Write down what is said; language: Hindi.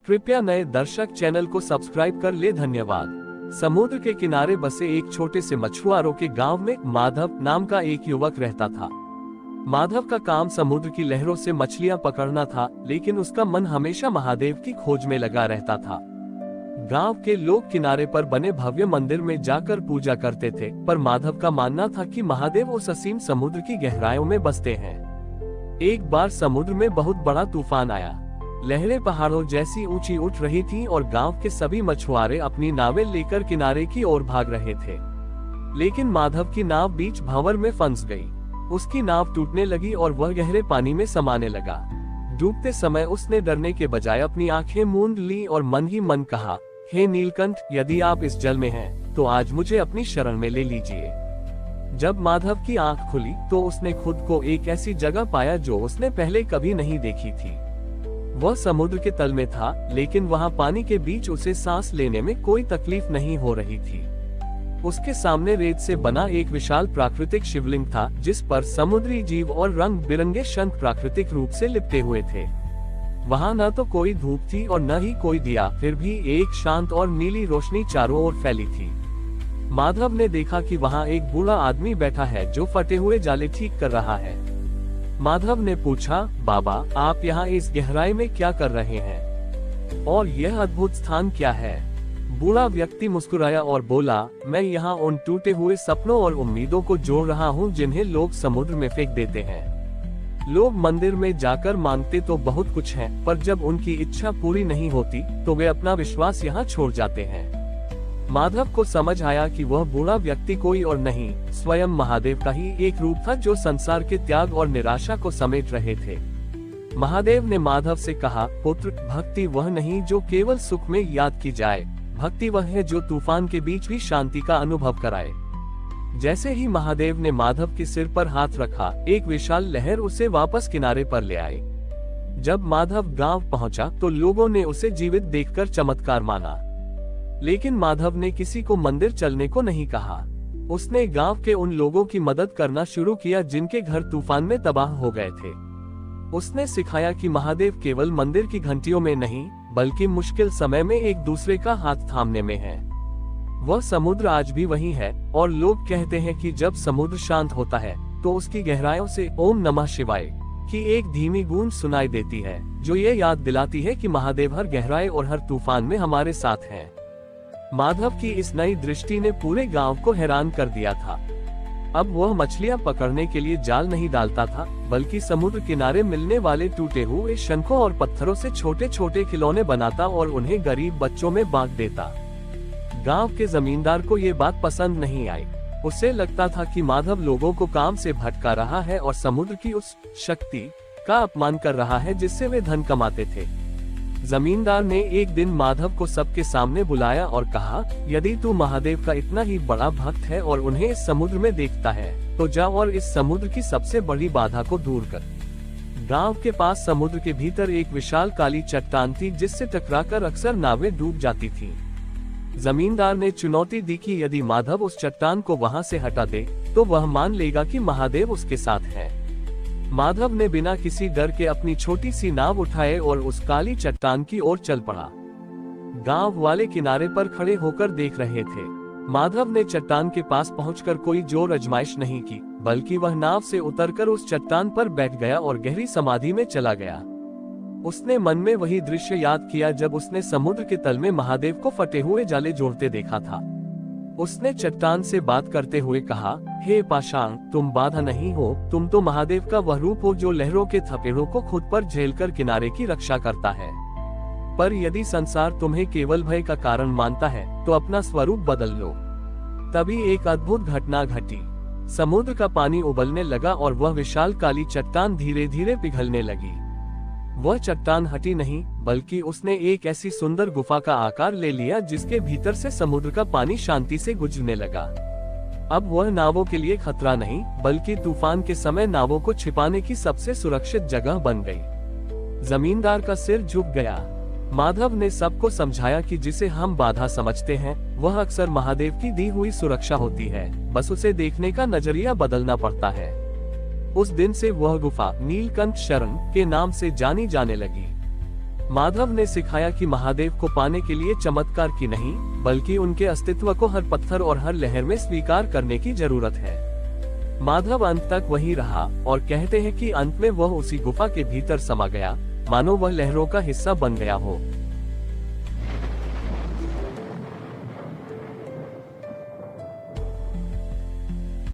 कृपया नए दर्शक चैनल को सब्सक्राइब कर ले। धन्यवाद। समुद्र के किनारे बसे एक छोटे से मछुआरों के गांव में माधव नाम का एक युवक रहता था। माधव का काम समुद्र की लहरों से मछलियां पकड़ना था, लेकिन उसका मन हमेशा महादेव की खोज में लगा रहता था। गांव के लोग किनारे पर बने भव्य मंदिर में जाकर पूजा करते थे, पर माधव का मानना था कि महादेव उस असीम समुद्र की गहराइयों में बसते हैं। एक बार समुद्र में बहुत बड़ा तूफान आया। लहरें पहाड़ों जैसी ऊंची उठ रही थीं और गांव के सभी मछुआरे अपनी नावें लेकर किनारे की ओर भाग रहे थे। लेकिन माधव की नाव बीच भंवर में फंस गई। उसकी नाव टूटने लगी और वह गहरे पानी में समाने लगा। डूबते समय उसने डरने के बजाय अपनी आंखें मूंद ली और मन ही मन कहा, हे नीलकंठ, यदि आप इस जल में हैं, तो आज मुझे अपनी शरण में ले लीजिए। जब माधव की आंख खुली तो उसने खुद को एक ऐसी जगह पाया जो उसने पहले कभी नहीं देखी थी। वह समुद्र के तल में था, लेकिन वहां पानी के बीच उसे सांस लेने में कोई तकलीफ नहीं हो रही थी। उसके सामने रेत से बना एक विशाल प्राकृतिक शिवलिंग था, जिस पर समुद्री जीव और रंग बिरंगे शंख प्राकृतिक रूप से लिपटे हुए थे। वहां न तो कोई धूप थी और न ही कोई दिया, फिर भी एक शांत और नीली रोशनी चारों ओर फैली थी। माधव ने देखा कि वहां एक बूढ़ा आदमी बैठा है जो फटे हुए जाले ठीक कर रहा है। माधव ने पूछा, बाबा, आप यहाँ इस गहराई में क्या कर रहे हैं? और यह अद्भुत स्थान क्या है? बूढ़ा व्यक्ति मुस्कुराया और बोला, मैं यहाँ उन टूटे हुए सपनों और उम्मीदों को जोड़ रहा हूँ जिन्हें लोग समुद्र में फेंक देते हैं। लोग मंदिर में जाकर मांगते तो बहुत कुछ है, पर जब उनकी इच्छा पूरी नहीं होती तो वे अपना विश्वास यहाँ छोड़ जाते हैं। माधव को समझ आया कि वह बूढ़ा व्यक्ति कोई और नहीं, स्वयं महादेव का ही एक रूप था जो संसार के त्याग और निराशा को समेट रहे थे। महादेव ने माधव से कहा, पुत्र, भक्ति वह नहीं जो केवल सुख में याद की जाए, भक्ति वह है जो तूफान के बीच भी शांति का अनुभव कराए। जैसे ही महादेव ने माधव के सिर पर हाथ रखा, एक विशाल लहर उसे वापस किनारे पर ले आई। जब माधव गांव पहुंचा तो लोगों ने उसे जीवित देखकर चमत्कार माना, लेकिन माधव ने किसी को मंदिर चलने को नहीं कहा। उसने गांव के उन लोगों की मदद करना शुरू किया जिनके घर तूफान में तबाह हो गए थे। उसने सिखाया कि महादेव केवल मंदिर की घंटियों में नहीं, बल्कि मुश्किल समय में एक दूसरे का हाथ थामने में है। वह समुद्र आज भी वही है, और लोग कहते हैं कि जब समुद्र शांत होता है तो उसकी गहराइयों से ओम नमः शिवाय की एक धीमी गूंज सुनाई देती है, जो ये याद दिलाती है कि महादेव हर गहराई और हर तूफान में हमारे साथ हैं। माधव की इस नई दृष्टि ने पूरे गांव को हैरान कर दिया था। अब वह मछलियां पकड़ने के लिए जाल नहीं डालता था, बल्कि समुद्र किनारे मिलने वाले टूटे हुए शंखों और पत्थरों से छोटे छोटे खिलौने बनाता और उन्हें गरीब बच्चों में बांट देता। गांव के जमींदार को ये बात पसंद नहीं आई। उसे लगता था कि माधव लोगों को काम से भटका रहा है और समुद्र की उस शक्ति का अपमान कर रहा है जिससे वे धन कमाते थे। जमींदार ने एक दिन माधव को सबके सामने बुलाया और कहा, यदि तू महादेव का इतना ही बड़ा भक्त है और उन्हें इस समुद्र में देखता है, तो जा और इस समुद्र की सबसे बड़ी बाधा को दूर कर। गांव के पास समुद्र के भीतर एक विशाल काली चट्टान थी जिससे टकराकर अक्सर नावें डूब जाती थीं। जमींदार ने चुनौती दी कि यदि माधव उस चट्टान को वहां से हटा दे तो वह मान लेगा कि महादेव उसके साथ है। माधव ने बिना किसी डर के अपनी छोटी सी नाव उठाए और उस काली चट्टान की ओर चल पड़ा। गांव वाले किनारे पर खड़े होकर देख रहे थे। माधव ने चट्टान के पास पहुंचकर कोई जोर आजमाइश नहीं की, बल्कि वह नाव से उतरकर उस चट्टान पर बैठ गया और गहरी समाधि में चला गया। उसने मन में वही दृश्य याद किया जब उसने समुद्र के तल में महादेव को फटे हुए जाले जोड़ते देखा था। उसने चट्टान से बात करते हुए कहा, हे पाषाण, तुम बाधा नहीं हो, तुम तो महादेव का वह रूप हो जो लहरों के थपेड़ों को खुद पर झेलकर किनारे की रक्षा करता है। पर यदि संसार तुम्हें केवल भय का कारण मानता है तो अपना स्वरूप बदल लो। तभी एक अद्भुत घटना घटी। समुद्र का पानी उबलने लगा और वह विशाल काली चट्टान धीरे धीरे पिघलने लगी। वह चट्टान हटी नहीं, बल्कि उसने एक ऐसी सुंदर गुफा का आकार ले लिया जिसके भीतर से समुद्र का पानी शांति से गुजरने लगा। अब वह नावों के लिए खतरा नहीं, बल्कि तूफान के समय नावों को छिपाने की सबसे सुरक्षित जगह बन गई। जमींदार का सिर झुक गया। माधव ने सबको समझाया कि जिसे हम बाधा समझते हैं वह अक्सर महादेव की दी हुई सुरक्षा होती है, बस उसे देखने का नजरिया बदलना पड़ता है। उस दिन से वह गुफा नीलकंठ शरण के नाम से जानी जाने लगी। माधव ने सिखाया कि महादेव को पाने के लिए चमत्कार की नहीं, बल्कि उनके अस्तित्व को हर पत्थर और हर लहर में स्वीकार करने की जरूरत है। माधव अंत तक वहीं रहा और कहते हैं कि अंत में वह उसी गुफा के भीतर समा गया, मानो वह लहरों का हिस्सा बन गया हो।